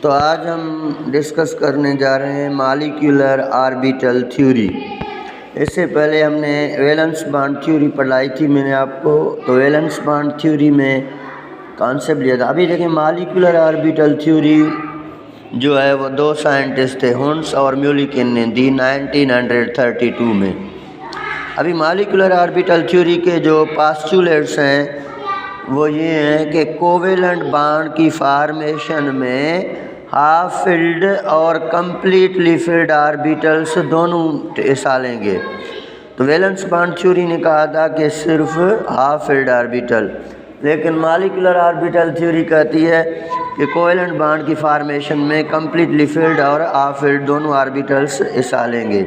तो आज हम डिस्कस करने जा रहे हैं मॉलिक्यूलर ऑर्बिटल थ्योरी। इससे पहले हमने वैलेंस बॉन्ड थ्योरी पढ़ाई थी मैंने आपको। तो वैलेंस बॉन्ड थ्योरी में कॉन्सेप्ट लिया था। अभी देखिए मॉलिक्यूलर ऑर्बिटल थ्योरी जो है वो दो साइंटिस्ट थे, हुंस और म्यूलिकिन ने दी 1932 में। अभी मॉलिक्यूलर ऑर्बिटल थ्योरी के जो पास्चुलेट्स हैं वो ये हैं कि कोवेलेंट बॉन्ड की फॉर्मेशन में हाफ फिल्ड और कंप्लीटली फिल्ड ऑर्बिटल्स दोनों हिस्सा लेंगे। तो वैलेंस बॉन्ड थ्योरी ने कहा था कि सिर्फ हाफ फिल्ड ऑर्बिटल, लेकिन मॉलिक्यूलर ऑर्बिटल थ्योरी कहती है कि कोवेलेंट बॉन्ड की फॉर्मेशन में कंप्लीटली फिल्ड और हाफ फिल्ड दोनों ऑर्बिटल्स हिस्सा लेंगे।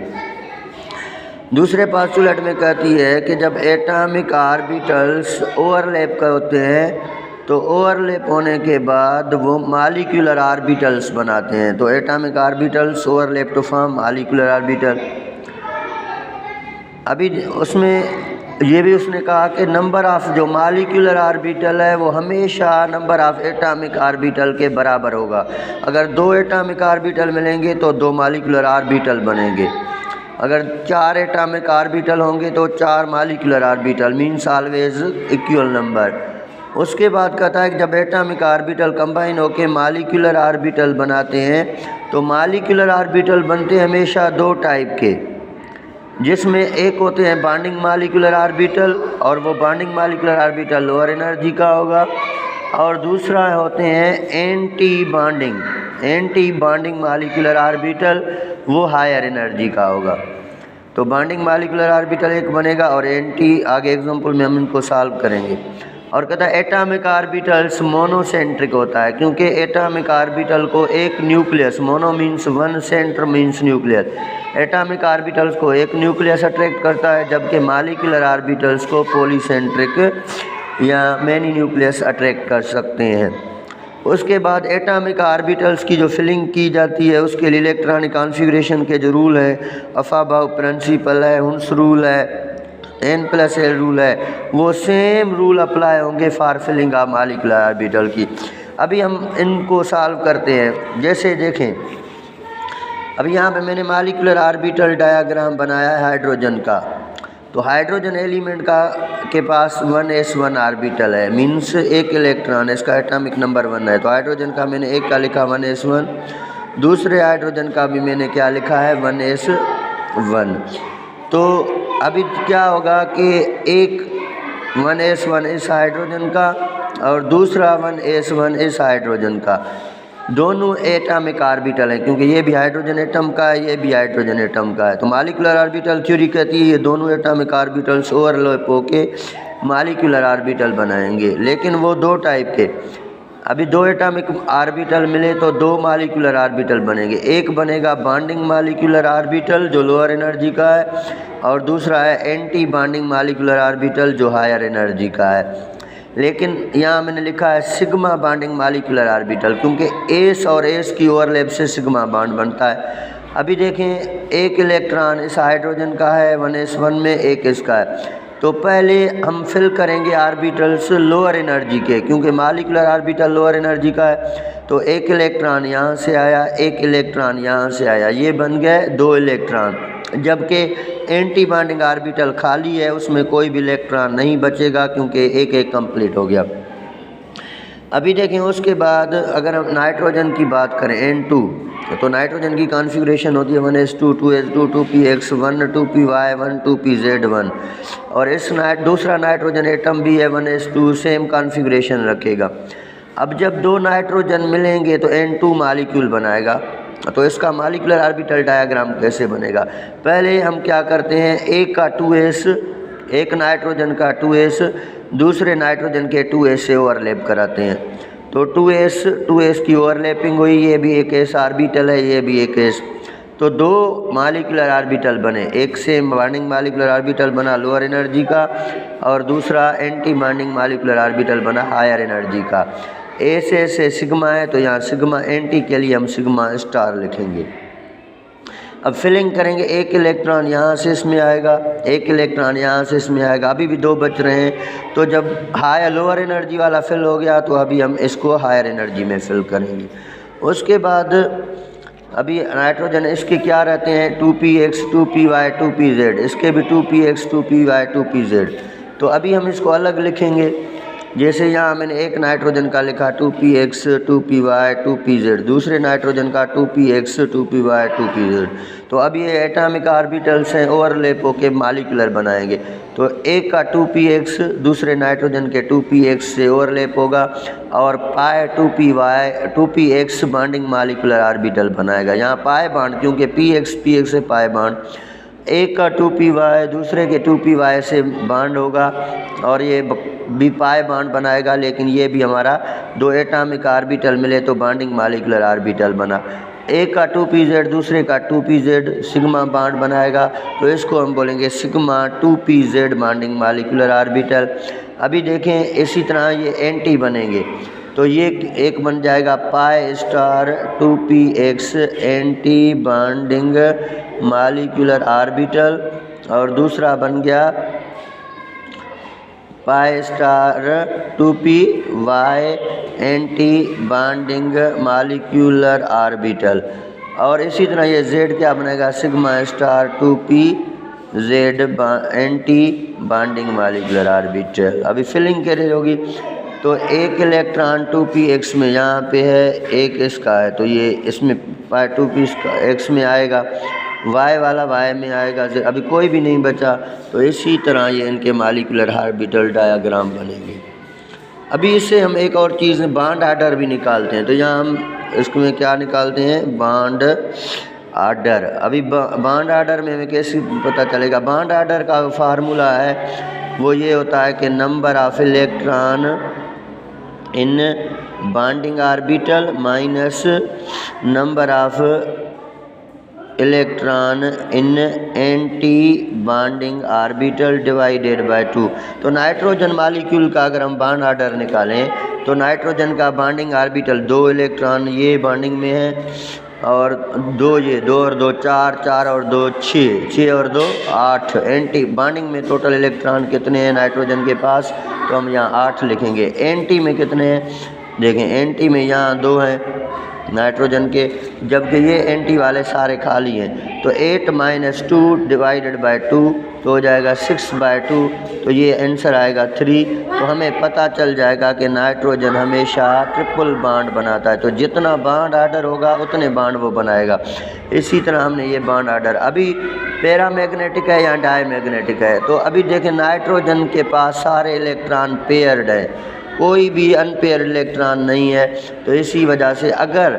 दूसरे पास्चुलेट में कहती है कि जब एटॉमिक ऑर्बिटल्स ओवरलैप होते हैं तो ओवरलैप होने के बाद वो मॉलिक्यूलर ऑर्बिटल्स बनाते हैं। तो atomic orbitals overlap to form molecular orbital. अभी उसमें ये भी उसने कहा कि नंबर ऑफ जो मॉलिक्यूलर ऑर्बिटल है वो हमेशा नंबर ऑफ एटॉमिक ऑर्बिटल के बराबर होगा। अगर दो एटॉमिक ऑर्बिटल मिलेंगे तो दो मॉलिक्यूलर ऑर्बिटल बनेंगे। अगर चार एटॉमिक ऑर्बिटल होंगे तो चार molecular orbital, means always equal number. उसके बाद कहता है कि जब एटॉमिक ऑर्बिटल कंबाइन होकर मॉलिक्यूलर ऑर्बिटल बनाते हैं तो मॉलिक्यूलर ऑर्बिटल बनते हैं हमेशा दो टाइप के, जिसमें एक होते हैं बॉन्डिंग मॉलिक्यूलर ऑर्बिटल और वो bonding molecular orbital lower energy का होगा, और दूसरा होते हैं एंटी बॉन्डिंग मॉलिक्यूलर ऑर्बिटल, वो हायर एनर्जी का होगा। तो बॉन्डिंग मॉलिक्यूलर ऑर्बिटल एक बनेगा और एंटी, आगे एग्जांपल में हम इनको सॉल्व करेंगे। और कहता है एटॉमिक ऑर्बिटल्स मोनोसेंट्रिक होता है, क्योंकि एटॉमिक ऑर्बिटल को एक nucleus, mono means one, centre means nucleus, atomic orbitals को एक न्यूक्लियस अट्रैक्ट करता है, जबकि मॉलिक्यूलर ऑर्बिटल्स को पॉलीसेंट्रिक या मैनी न्यूक्लियस अट्रैक्ट कर सकते हैं। उसके बाद एटॉमिक ऑर्बिटल्स की जो फिलिंग की जाती है उसके लिए इलेक्ट्रॉनिक कॉन्फ़िगरेशन के जो रूल है, अफाबाउ प्रिंसिपल है, हुंस रूल है, N+L रूल है, वो सेम रूल अप्लाई होंगे for filling of molecular orbital की। अभी हम इनको सॉल्व करते हैं। जैसे देखें, अभी यहाँ पे मैंने मॉलिक्यूलर ऑर्बिटल डायग्राम बनाया है हाइड्रोजन का। तो हाइड्रोजन एलिमेंट का के पास 1s1 ऑर्बिटल है, मीन्स एक इलेक्ट्रॉन, इसका एटॉमिक नंबर 1 है। तो हाइड्रोजन का मैंने एक का लिखा 1s1, दूसरे हाइड्रोजन का भी मैंने क्या लिखा है 1s1। तो अभी क्या होगा कि एक 1s1 इस हाइड्रोजन का और दूसरा 1s1 इस हाइड्रोजन का, दोनों एटॉमिक ऑर्बिटल हैं, क्योंकि ये भी हाइड्रोजन एटम का है, ये भी हाइड्रोजन एटम का है। तो मॉलिक्यूलर ऑर्बिटल थ्योरी कहती है ये दोनों एटॉमिक ऑर्बिटल्स ओवरलैप होके मॉलिक्यूलर ऑर्बिटल बनाएंगे, लेकिन वो दो टाइप के। अभी दो एटॉमिक ऑर्बिटल मिले तो दो मॉलिक्यूलर ऑर्बिटल बनेंगे। एक बनेगा बॉन्डिंग मॉलिक्यूलर ऑर्बिटल जो लोअर एनर्जी का है, और दूसरा है एंटी बॉन्डिंग मॉलिक्यूलर ऑर्बिटल जो हायर एनर्जी का है। लेकिन यहाँ मैंने लिखा है सिग्मा बॉन्डिंग मॉलिक्यूलर ऑर्बिटल, क्योंकि एस और एस की ओवरलैप से सिग्मा बॉन्ड बनता है। अभी देखें, एक इलेक्ट्रॉन इस हाइड्रोजन का है 1s1 में, एक इसका है। तो पहले हम फिल करेंगे ऑर्बिटल्स लोअर एनर्जी के, क्योंकि मॉलिक्यूलर ऑर्बिटल लोअर एनर्जी का है। तो एक इलेक्ट्रॉन यहाँ से आया, एक इलेक्ट्रॉन यहाँ से आया, ये बन गए दो इलेक्ट्रॉन। जबकि एंटी बॉन्डिंग ऑर्बिटल खाली है, उसमें कोई भी इलेक्ट्रॉन नहीं बचेगा, क्योंकि एक एक कंप्लीट हो गया। अभी देखें, उसके बाद अगर हम नाइट्रोजन की बात करें N2, तो नाइट्रोजन की कॉन्फ़िगरेशन होती है 1s2 2s2 2px1 2py1 2pz1, और इस दूसरा नाइट्रोजन एटम भी है 1s2, सेम कॉन्फ़िगरेशन रखेगा। अब जब दो नाइट्रोजन मिलेंगे तो N2 मॉलिक्यूल बनाएगा। तो इसका मॉलिक्यूलर ऑर्बिटल डायग्राम कैसे बनेगा? पहले हम क्या करते हैं, एक का 2s, एक नाइट्रोजन का 2s दूसरे नाइट्रोजन के 2s से ओवरलैप कराते हैं। तो 2s की ओवरलैपिंग हुई, ये भी एक s ऑर्बिटल है, ये भी एक s। तो दो मॉलिक्यूलर ऑर्बिटल बने, एक सेम बॉन्डिंग मॉलिक्यूलर ऑर्बिटल बना लोअर एनर्जी का, और दूसरा एंटी बॉन्डिंग मॉलिक्यूलर ऑर्बिटल बना हायर एनर्जी का। ए से सिग्मा है, तो यहाँ सिग्मा एंटी के लिए हम सिग्मा स्टार लिखेंगे। अब फिलिंग करेंगे, एक इलेक्ट्रॉन यहाँ से इसमें आएगा, एक इलेक्ट्रॉन यहाँ से इसमें आएगा, अभी भी दो बच रहे हैं। तो जब हायर लोअर एनर्जी वाला फिल हो गया तो अभी हम इसको हायर एनर्जी में फिल करेंगे। उसके बाद अभी नाइट्रोजन इसके क्या रहते हैं 2px 2py 2pz, इसके भी 2px 2py 2pz। तो अभी हम इसको अलग लिखेंगे। जैसे यहाँ मैंने एक नाइट्रोजन का लिखा 2px 2py 2pz, दूसरे नाइट्रोजन का 2px 2py 2pz। तो अब ये एटॉमिक ऑर्बिटल्स हैं, ओवरलैप होके मॉलिक्यूलर बनाएंगे। तो एक का 2px दूसरे नाइट्रोजन के 2px से ओवरलैप होगा और पाई 2px बॉन्डिंग मॉलिक्यूलर ऑर्बिटल बनाएगा। यहाँ पाई बॉन्ड, क्योंकि px से पाई बॉन्ड, एक का 2py दूसरे के 2py से बॉन्ड होगा और ये भी पाई बॉन्ड बनाएगा। लेकिन ये भी हमारा दो एटॉमिक ऑर्बिटल मिले तो बॉन्डिंग मॉलिक्यूलर ऑर्बिटल बना। एक का 2pz दूसरे का 2pz सिग्मा बॉन्ड बनाएगा, तो इसको हम बोलेंगे sigma 2pz bonding molecular orbital. अभी देखें इसी तरह ये एंटी बनेंगे, तो ये एक बन जाएगा pi star 2px anti bonding molecular orbital, और दूसरा बन गया pi star 2py anti bonding molecular orbital. और इसी तरह ये z क्या बनेगा sigma star 2pz anti bonding molecular orbital. अभी फिलिंग कैसे होगी, तो एक इलेक्ट्रॉन 2px में यहाँ पे है, एक इसका है, तो ये इसमें पाई 2px में आएगा, y वाला y में आएगा, अभी कोई भी नहीं बचा। तो इसी तरह ये इनके मॉलिक्यूलर ऑर्बिटल डायग्राम बनेंगे। अभी इससे हम एक और चीज़ बॉन्ड ऑर्डर भी निकालते हैं। तो यहाँ हम इसमें क्या निकालते हैं बॉन्ड ऑर्डर। अभी बॉन्ड ऑर्डर में हमें कैसे पता चलेगा, बॉन्ड ऑर्डर का फार्मूला है वो ये होता है कि number of electron in bonding orbital minus number of electron in anti bonding orbital divided by 2। तो नाइट्रोजन मॉलिक्यूल का अगर हम बॉन्ड ऑर्डर निकालें तो नाइट्रोजन का बॉन्डिंग ऑर्बिटल 2 इलेक्ट्रॉन ये बॉन्डिंग में है, और 2 ये 2 और 2 4, 4 और 2 6, 6 और 2 8 एंटी बॉन्डिंग में टोटल इलेक्ट्रॉन कितने हैं नाइट्रोजन के पास, तो हम यहाँ 8 लिखेंगे। एंटी में कितने हैं, देखें एंटी में यहाँ 2 हैं नाइट्रोजन के, जबकि ये एंटी वाले सारे खाली हैं। तो 8 - 2 डिवाइडेड बाय 2 तो हो जाएगा 6/2, तो ये आंसर आएगा 3। तो हमें पता चल जाएगा कि नाइट्रोजन हमेशा ट्रिपल बॉन्ड बनाता है, तो जितना बॉन्ड ऑर्डर होगा उतने बॉन्ड वो बनाएगा। इसी तरह हमने ये बॉन्ड ऑर्डर, अभी पैरामैग्नेटिक है या डायमैग्नेटिक है, तो अभी देखें नाइट्रोजन के पास सारे इलेक्ट्रॉन पेयर्ड हैं, कोई भी अनपेयर इलेक्ट्रॉन नहीं है। तो इसी वजह से अगर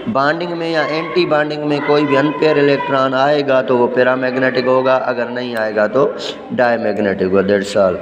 बॉन्डिंग में या एंटी बॉन्डिंग में कोई भी अनपेयर इलेक्ट्रॉन आएगा तो वो पैरामैग्नेटिक होगा, अगर नहीं आएगा तो डायमैग्नेटिक होगा। That's all.